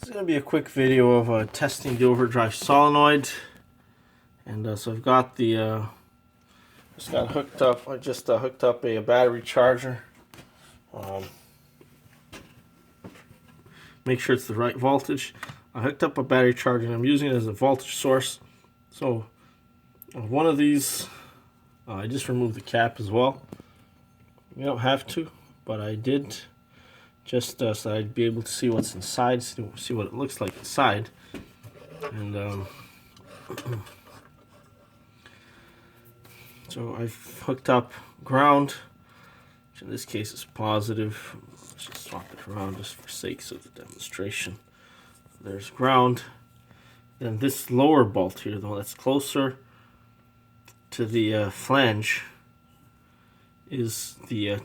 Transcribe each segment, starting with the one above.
This is going to be a quick video of testing the overdrive solenoid. And so I've got the, just got hooked up, I just hooked up a battery charger. Make sure it's the right voltage. I hooked up a battery charger and I'm using it as a voltage source. So one of these, I just removed the cap as well. You don't have to, but I did. Just so I'd be able to see what's inside, see what it looks like inside. And so I've hooked up ground, which in this case is positive. Let's just swap it around just for sakes of the demonstration. There's ground. Then this lower bolt here, the one that's closer to the flange, is the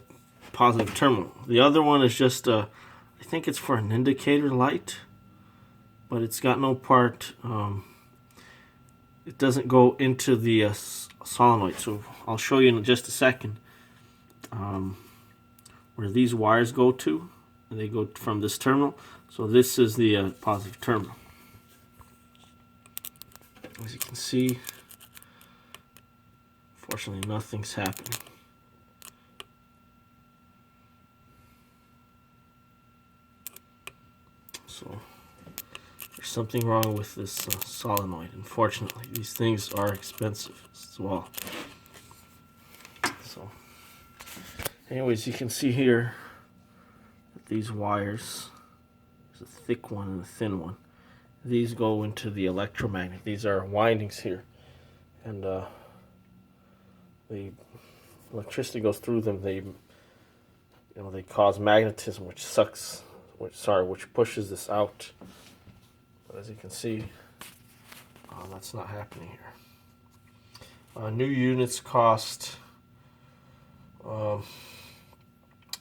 positive terminal. The other one is just I think it's for an indicator light, but it's got no part, it doesn't go into the solenoid. So I'll show you in just a second where these wires go to, and they go from this terminal. So this is the positive terminal. As you can see, fortunately nothing's happening. So there's something wrong with this solenoid. Unfortunately, these things are expensive as well. So anyways, you can see here that these wires, there's a thick one and a thin one. These go into the electromagnet. These are windings here, and the electricity goes through them. They cause magnetism, which sucks. Which pushes this out. But as you can see, that's not happening here. New units cost around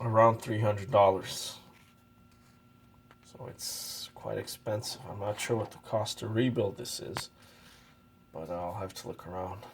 $300. So it's quite expensive. I'm not sure what the cost to rebuild this is, but I'll have to look around.